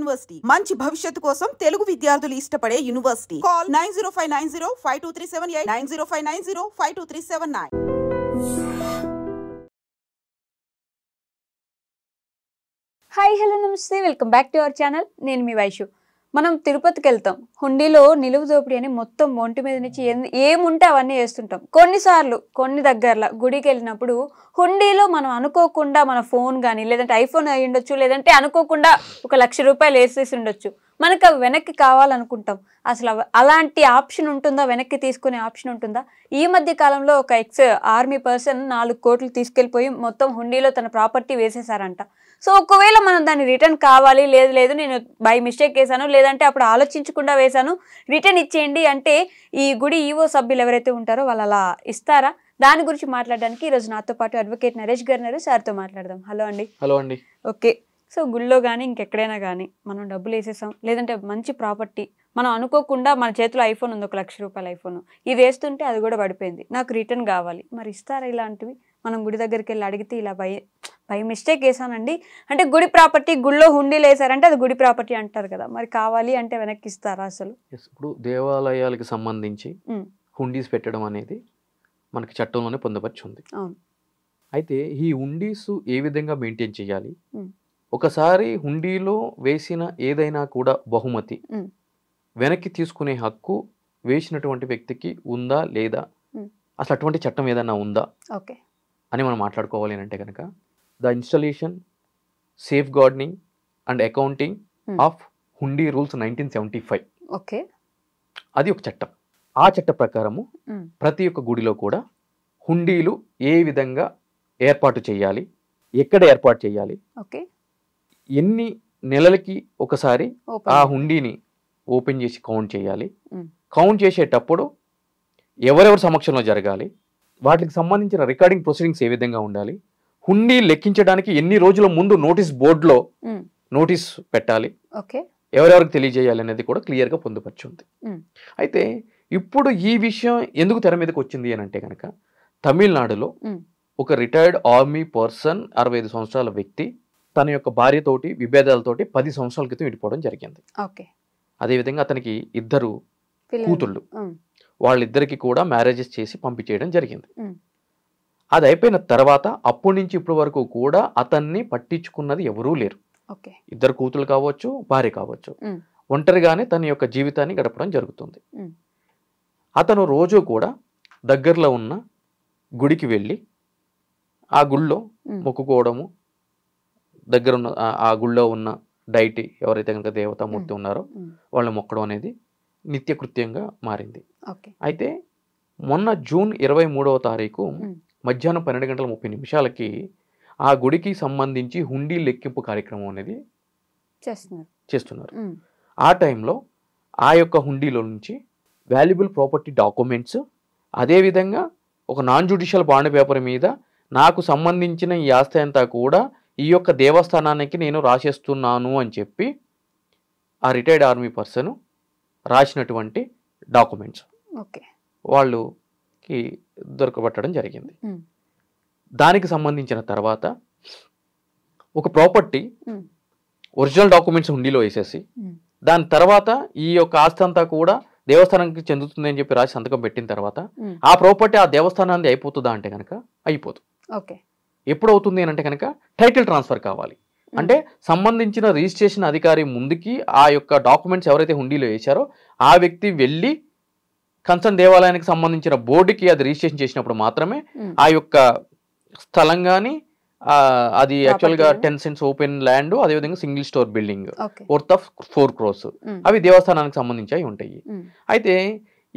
University మంచి భవిష్యత్తు కోసం తెలుగు విద్యార్థులు ఇష్టపడే యూనివర్సిటీ. కాల్ 9059052378 9059052379. హాయ్ హలో నమస్తే, welcome back to our channel. నేను మీ వైషు. మనం తిరుపతికి వెళ్తాం. హుండీలో నిలువు దోపిడీ అని మొత్తం ఒంటి మీద నుంచి ఏముంటే అవన్నీ వేస్తుంటాం. కొన్నిసార్లు కొన్ని దగ్గరలో గుడికి వెళ్ళినప్పుడు హుండీలో మనం అనుకోకుండా మన ఫోన్ కానీ లేదంటే ఐఫోన్ అయి ఉండొచ్చు, లేదంటే అనుకోకుండా ఒక 1,00,000 రూపాయలు వేసేసి ఉండొచ్చు. మనకు అవి వెనక్కి కావాలనుకుంటాం. అసలు అలాంటి ఆప్షన్ ఉంటుందా? వెనక్కి తీసుకునే ఆప్షన్ ఉంటుందా? ఈ మధ్య కాలంలో ఒక ఆర్మీ పర్సన్ 4 కోట్లు తీసుకెళ్ళిపోయి మొత్తం హుండీలో తన ప్రాపర్టీ వేసేసారంట. సో ఒకవేళ మనం దాన్ని రిటర్న్ కావాలి, లేదు నేను బై మిస్టేక్ వేసాను, లేదంటే అప్పుడు ఆలోచించకుండా వేశాను, రిటర్న్ ఇచ్చేయండి అంటే ఈ గుడి ఈవో సభ్యులు ఎవరైతే ఉంటారో వాళ్ళు అలా ఇస్తారా? దాని గురించి మాట్లాడడానికి ఈరోజు నాతో పాటు అడ్వకేట్ నరేష్ గారు ఉన్నారు. సార్తో మాట్లాడదాం. హలో అండి. హలో అండి. ఓకే, సో గుళ్ళో కానీ ఇంకెక్కడైనా కానీ మనం డబ్బులు వేసేసాం, లేదంటే మంచి ప్రాపర్టీ మనం అనుకోకుండా మన చేతిలో ఐఫోన్ ఉంది, 1,00,000 రూపాయల ఐఫోన్, ఇది వేస్తుంటే అది కూడా పడిపోయింది, నాకు రిటర్న్ కావాలి, మరి ఇస్తారా? ఇలాంటివి మనం గుడి దగ్గరికి వెళ్ళి అడిగితే ఇలా బై మిస్టేక్ వేసానండి అంటే గుడి ప్రాపర్టీ, గుళ్ళో హుండీలు వేసారంటే అది గుడి ప్రాపర్టీ అంటారు కదా, మరి కావాలి అంటే వెనక్కి ఇస్తారా అసలు? ఇప్పుడు దేవాలయాలకు సంబంధించి హుండీస్ పెట్టడం అనేది మనకి చట్టంలోనే పొందపరిచి ఉంది. అయితే ఈ హుండీస్ ఏ విధంగా మెయింటైన్ చేయాలి, ఒకసారి హుండీలో వేసిన ఏదైనా కూడా బహుమతి వెనక్కి తీసుకునే హక్కు వేసినటువంటి వ్యక్తికి ఉందా లేదా, అసలు అటువంటి చట్టం ఏదైనా ఉందా అని మనం మాట్లాడుకోవాలి అంటే కనుక the installation, safe gardening and accounting of Hundi rules 1975 అది ఒక చట్టం. ఆ చట్ట ప్రకారము ప్రతి ఒక్క గుడిలో కూడా హుండీలు ఏ విధంగా ఏర్పాటు చేయాలి, ఎక్కడ ఏర్పాటు చేయాలి, ఎన్ని నెలలకి ఒకసారి ఆ హుండీని ఓపెన్ చేసి కౌంట్ చేయాలి, కౌంట్ చేసేటప్పుడు ఎవరెవరి సమక్షంలో జరగాలి, వాటికి సంబంధించిన రికార్డింగ్ ప్రొసీడింగ్స్ ఏ విధంగా ఉండాలి, హుండీ లెక్కించడానికి ఎన్ని రోజుల ముందు నోటీస్ బోర్డులో నోటీస్ పెట్టాలి, ఎవరెవరికి తెలియజేయాలి అనేది కూడా క్లియర్గా పొందుపరిచింది. అయితే ఇప్పుడు ఈ విషయం ఎందుకు తెర మీదకి వచ్చింది అని అంటే కనుక తమిళనాడులో ఒక రిటైర్డ్ ఆర్మీ పర్సన్ 65 సంవత్సరాల వ్యక్తి తన యొక్క భార్యతోటి విభేదాలతోటి 10 సంవత్సరాల క్రితం విడిపోవడం జరిగింది. అదేవిధంగా అతనికి 2 కూతుళ్ళు, వాళ్ళిద్దరికి కూడా మ్యారేజెస్ చేసి పంపించేయడం జరిగింది. అది అయిపోయిన తర్వాత అప్పటి నుంచి ఇప్పటి వరకు కూడా అతన్ని పట్టించుకున్నది ఎవరూ లేరు. 2 కూతుళ్ళు కావచ్చు, భార్య కావచ్చు, ఒంటరిగానే తన యొక్క జీవితాన్ని గడపడం జరుగుతుంది. అతను రోజు కూడా దగ్గరలో ఉన్న గుడికి వెళ్ళి ఆ గుళ్ళో మొక్కుకోవడము, దగ్గర ఉన్న ఆ గుళ్ళో ఉన్న డైటీ ఎవరైతే కనుక దేవతామూర్తి ఉన్నారో వాళ్ళని మొక్కడం అనేది నిత్యకృత్యంగా మారింది. అయితే మొన్న జూన్ 23వ తారీఖు మధ్యాహ్నం 12:30 ఆ గుడికి సంబంధించి హుండీ లెక్కింపు కార్యక్రమం అనేది చేస్తున్నారు. ఆ టైంలో ఆ యొక్క హుండీలో నుంచి వాల్యుబుల్ ప్రాపర్టీ డాక్యుమెంట్స్, అదేవిధంగా ఒక నాన్ జ్యుడిషియల్ బాండ్ పేపర్ మీద నాకు సంబంధించిన ఈ ఆస్తి అంతా కూడా ఈ యొక్క దేవస్థానానికి నేను రాసేస్తున్నాను అని చెప్పి ఆ రిటైర్డ్ ఆర్మీ పర్సన్ రాసినటువంటి డాక్యుమెంట్స్ వాళ్ళకి దొరకబట్టడం జరిగింది. దానికి సంబంధించిన తర్వాత ఒక ప్రాపర్టీ ఒరిజినల్ డాక్యుమెంట్స్ హుండీలో వేసేసి దాని తర్వాత ఈ యొక్క ఆస్తి అంతా కూడా దేవస్థానానికి చెందుతుంది అని చెప్పి రాసి సంతకం పెట్టిన తర్వాత ఆ ప్రాపర్టీ ఆ దేవస్థానాన్ని అయిపోతుందా అంటే కనుక అయిపోదు. ఎప్పుడు అవుతుంది అని అంటే కనుక టైటిల్ ట్రాన్స్ఫర్ కావాలి. అంటే సంబంధించిన రిజిస్ట్రేషన్ అధికారి ముందుకి ఆ యొక్క డాక్యుమెంట్స్ ఎవరైతే హుండీలో వేశారో ఆ వ్యక్తి వెళ్ళి కన్సర్న్ దేవాలయానికి సంబంధించిన బోర్డుకి అది రిజిస్ట్రేషన్ చేసినప్పుడు మాత్రమే ఆ యొక్క స్థలం కానీ అది యాక్చువల్గా 10 సెంట్స్ ఓపెన్ ల్యాండ్, అదేవిధంగా single store building worth of 4 crores అవి దేవస్థానానికి సంబంధించి ఉంటాయి. అయితే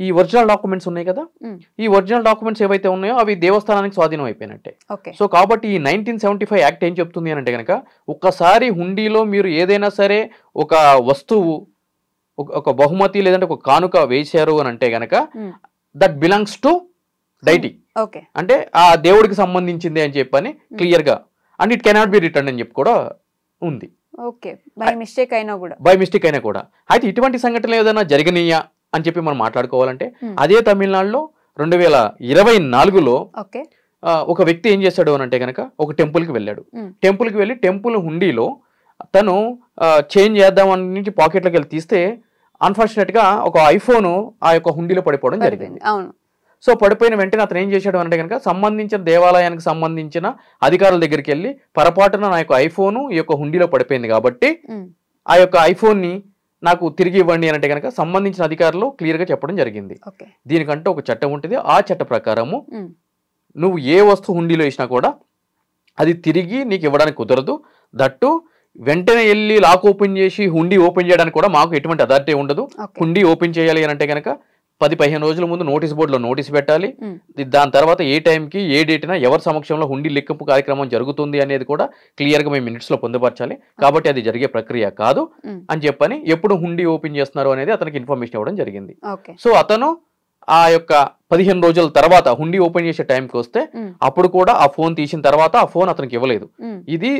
ఈ ఒరిజినల్ డాక్యుమెంట్స్ ఉన్నాయి కదా, ఈ ఒరిజినల్ డాక్యుమెంట్స్ ఏవైతే ఉన్నాయో అవి దేవస్థానానికి స్వాధీనం అయిపోయినట్టే. సో కాబట్టి ఈ 1975 యాక్ట్ ఏం చెప్తుంది అని అంటే కనుక ఒక్కసారి హుండీలో మీరు ఏదైనా సరే ఒక వస్తువు, ఒక బహుమతి లేదంటే ఒక కానుక వేశారు అని అంటే కనుక దట్ బిలాంగ్స్ టు డైటీ, అంటే ఆ దేవుడికి సంబంధించింది అని చెప్పని క్లియర్ గా, and it cannot be return అని చెప్పి కూడా ఉంది. బై మిస్టేక్ అయినా కూడా. అయితే ఇటువంటి సంఘటనలు ఏదైనా జరిగినాయా అని చెప్పి మనం మాట్లాడుకోవాలంటే అదే తమిళనాడులో 2024లో ఒక వ్యక్తి ఏం చేశాడు అని అంటే కనుక ఒక టెంపుల్కి వెళ్ళాడు. టెంపుల్కి వెళ్ళి టెంపుల్ హుండీలో తను చేంజ్ చేద్దామని నుంచి పాకెట్లోకి వెళ్ళి తీస్తే అన్ఫార్చునేట్గా ఒక ఐఫోన్ ఆ యొక్క హుండీలో పడిపోవడం జరిగింది. అవును. సో పడిపోయిన వెంటనే అతను ఏం చేశాడు అంటే కనుక సంబంధించిన దేవాలయానికి సంబంధించిన అధికారుల దగ్గరికి వెళ్ళి పొరపాటున నా యొక్క ఐఫోను ఈ యొక్క హుండీలో పడిపోయింది కాబట్టి ఆ యొక్క ఐఫోన్ని నాకు తిరిగి ఇవ్వండి అంటే కనుక సంబంధించిన అధికారులు క్లియర్గా చెప్పడం జరిగింది. దీనికంటే ఒక చట్టం ఉంటుంది. ఆ చట్ట ప్రకారము నువ్వు ఏ వస్తువు హుండీలో వేసినా కూడా అది తిరిగి నీకు ఇవ్వడానికి కుదరదు. దట్టు వెంటనే వెళ్ళి లాక్ ఓపెన్ చేసి హుండీ ఓపెన్ చేయడానికి కూడా మాకు ఎటువంటి అథారిటీ ఉండదు. హుండీ ఓపెన్ చేయాలి అని అంటే కనుక 10-15 రోజుల ముందు నోటీస్ బోర్డులో నోటీస్ పెట్టాలి. దాని తర్వాత ఏ టైంకి ఏ డేట్న ఎవరి సమక్షంలో హుండీ లెక్కింపు కార్యక్రమం జరుగుతుంది అనేది కూడా క్లియర్గా మేము మినిట్స్లో పొందుపరచాలి. కాబట్టి అది జరిగే ప్రక్రియ కాదు అని చెప్పని ఎప్పుడు హుండీ ఓపెన్ చేస్తున్నారు అనేది అతనికి ఇన్ఫర్మేషన్ ఇవ్వడం జరిగింది. సో అతను ఆ యొక్క 15 రోజుల తర్వాత హుండీ ఓపెన్ చేసే టైంకి వస్తే అప్పుడు కూడా ఆ ఫోన్ తీసిన తర్వాత ఆ ఫోన్ అతనికి ఇవ్వలేదు. ఇది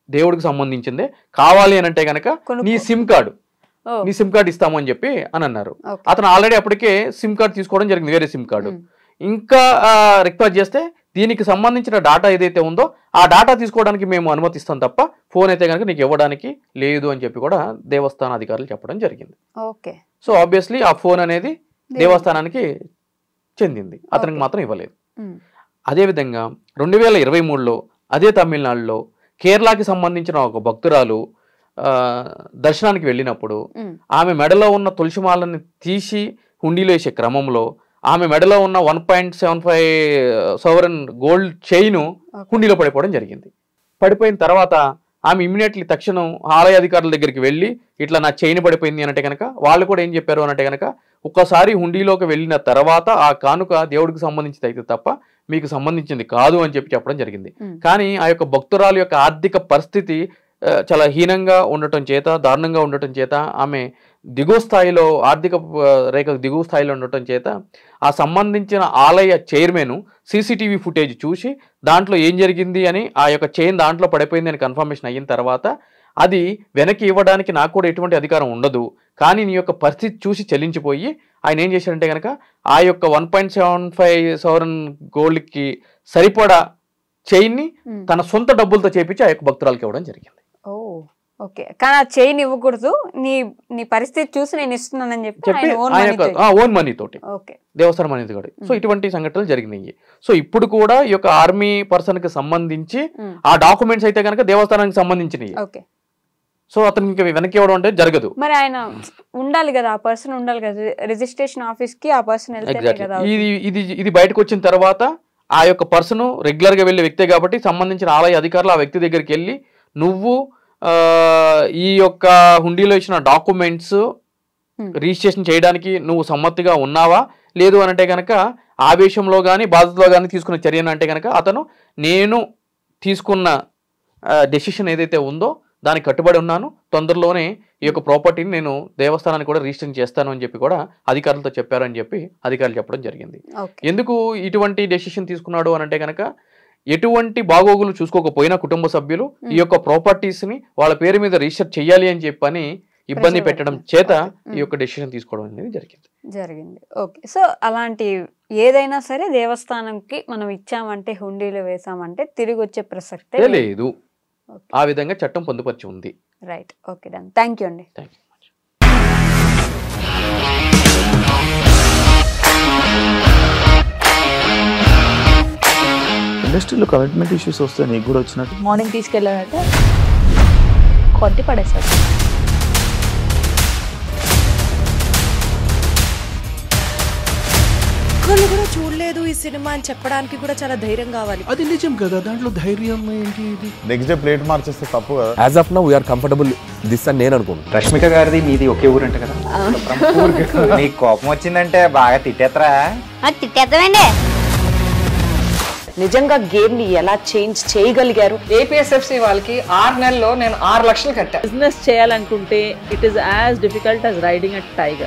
దేవుడికి సంబంధించిందే, కావాలి అని అంటే కనుక నీ సిమ్ కార్డు ఇస్తాము అని చెప్పి అని అన్నారు. అతను ఆల్రెడీ అప్పటికే సిమ్ కార్డు తీసుకోవడం జరిగింది, వేరే సిమ్ కార్డు. ఇంకా రిక్వెస్ట్ చేస్తే దీనికి సంబంధించిన డేటా ఏదైతే ఉందో ఆ డేటా తీసుకోవడానికి మేము అనుమతిస్తాం తప్ప ఫోన్ అయితే కనుక నీకు ఇవ్వడానికి లేదు అని చెప్పి కూడా దేవస్థాన అధికారులు చెప్పడం జరిగింది. సో ఆబ్వియస్లీ ఆ ఫోన్ అనేది దేవస్థానానికి చెందింది, అతనికి మాత్రం ఇవ్వలేదు. అదేవిధంగా 2023లో అదే తమిళనాడులో కేరళకి సంబంధించిన ఒక భక్తురాలు దర్శనానికి వెళ్ళినప్పుడు ఆమె మెడలో ఉన్న తులసిమాలని తీసి హుండీలో వేసే క్రమంలో ఆమె మెడలో ఉన్న 1.75 సవరన్ గోల్డ్ చైన్ హుండీలో పడిపోవడం జరిగింది. పడిపోయిన తర్వాత ఆమె ఇమ్మీడియట్లీ తక్షణం ఆలయ అధికారుల దగ్గరికి వెళ్ళి ఇట్లా నా చైన్ పడిపోయింది అనంటే కనుక వాళ్ళు కూడా ఏం చెప్పారు అనంటే కనుక ఒక్కసారి హుండీలోకి వెళ్ళిన తర్వాత ఆ కానుక దేవుడికి సంబంధించింది అయితే తప్ప మీకు సంబంధించింది కాదు అని చెప్పి చెప్పడం జరిగింది. కానీ ఆ యొక్క భక్తురాలు యొక్క ఆర్థిక పరిస్థితి చాలా హీనంగా ఉండటం చేత, దారుణంగా ఉండటం చేత, ఆమె దిగువ స్థాయిలో ఆర్థిక రేఖ దిగువ స్థాయిలో ఉండటం చేత ఆ సంబంధించిన ఆలయ చైర్మన్ సీసీటీవీ ఫుటేజ్ చూసి దాంట్లో ఏం జరిగింది అని ఆ యొక్క చైన్ దాంట్లో పడిపోయింది అని కన్ఫర్మేషన్ అయిన తర్వాత అది వెనక్కి ఇవ్వడానికి నాకు కూడా ఎటువంటి అధికారం ఉండదు, కానీ నీ యొక్క పరిస్థితి చూసి చెల్లించిపోయి ఆయన ఏం చేశాడంటే కనుక ఆ యొక్క 1.75 సవరన్ గోల్డ్కి సరిపడా చైన్ని తన సొంత డబ్బులతో చేపించి ఆ యొక్క భక్తురాలకి ఇవ్వడం జరిగింది. ఓకే, కానీ ఆ చైన్ ఇవ్వకూడదు, నీ పరిస్థితి చూసి నేను ఇస్తున్నానని చెప్పి ఓన్ మనీ తోటి, దేవస్థానం మనీ తోటి. సో ఇటువంటి సంఘటనలు జరిగినాయి. సో ఇప్పుడు కూడా ఈ యొక్క ఆర్మీ పర్సన్ కి సంబంధించి ఆ డాక్యుమెంట్స్ అయితే కనుక దేవస్థానానికి సంబంధించినవి. సో అతనికి వెనక్కి ఇవ్వడం అంటే జరగదు. మరి ఆయన ఉండాలి కదా, ఆ పర్సన్ ఉండాలి కదా, రిజిస్ట్రేషన్ ఆఫీస్ కి ఆ పర్సన్ వెళ్తే కదా. ఇది బయటకు వచ్చిన తర్వాత ఆ యొక్క పర్సన్ రెగ్యులర్ గా వెళ్లే వ్యక్తే కాబట్టి సంబంధించిన ఆలయ అధికారులు ఆ వ్యక్తి దగ్గరికి వెళ్ళి నువ్వు ఈ యొక్క హుండీలో ఇచ్చిన డాక్యుమెంట్స్ రిజిస్ట్రేషన్ చేయడానికి నువ్వు సమ్మతిగా ఉన్నావా లేదు అనంటే కనుక ఆవేశంలో కానీ బాధ్యతలో కానీ తీసుకున్న చర్యను అంటే కనుక అతను నేను తీసుకున్న డెసిషన్ ఏదైతే ఉందో దానికి కట్టుబడి ఉన్నాను, తొందరలోనే ఈ యొక్క ప్రాపర్టీని నేను దేవస్థానానికి కూడా రిజిస్ట్రేషన్ చేస్తాను అని చెప్పి కూడా అధికారులతో చెప్పారని చెప్పి అధికారులు చెప్పడం జరిగింది. ఎందుకు ఇటువంటి డెసిషన్ తీసుకున్నాడు అనంటే కనుక ఎటువంటి బాగోగులు చూసుకోకపోయినా కుటుంబ సభ్యులు ఈ యొక్క ప్రాపర్టీస్ ని వాళ్ళ పేరు మీద రిజిస్టర్ చేయాలి అని చెప్పని ఇబ్బంది పెట్టడం చేత ఈ యొక్క డెసిషన్ తీసుకోవడం అనేది జరిగింది. ఓకే, సో అలాంటి ఏదైనా సరే దేవస్థానంకి మనం ఇచ్చామంటే హుండీలో వేసామంటే తిరిగి వచ్చే ప్రసక్తే లేదు. ఆ విధంగా చట్టం పొందుపరిచి ఉంది. Right, okay, done. Thank you అండి. ఇండస్ట్రీలో కమిట్మెంట్ ఇష్యూస్ వస్తే నీకు కూడా వచ్చినట్టు మార్నింగ్ తీసుకెళ్ళాడంటే కొట్టి పడేసాడు. ఒక్కళ్ళు కూడా చూడలేదు ఈ సినిమా అని చెప్పడానికి కూడా చాలా ధైర్యం కావాలి. అది నిజం కదా, దాంట్లో ధైర్యం ఏంటి? ఇది నెక్స్ట్ డే ప్లేట్ మార్చేస్తే తప్పు కదా. As of now we are comfortable this అని నేను అనుకుంటున్నాను. రష్మిక గారిది మీది ఒకే ఊరు అంట కదా. నీకు కోపం వచ్చిందంటే బాగా తిట్టేత్తరా? తిట్టేద్దామండి. నిజంగా గేమ్ ని ఎలా చేంజ్ చేయగలిగారు? ఏపీఎస్ఎఫ్సి వాళ్ళకి 6 నెలల్లో నేను 6 లక్షలు కట్టా. బిజినెస్ చేయాలనుకుంటే it is as difficult as riding a tiger.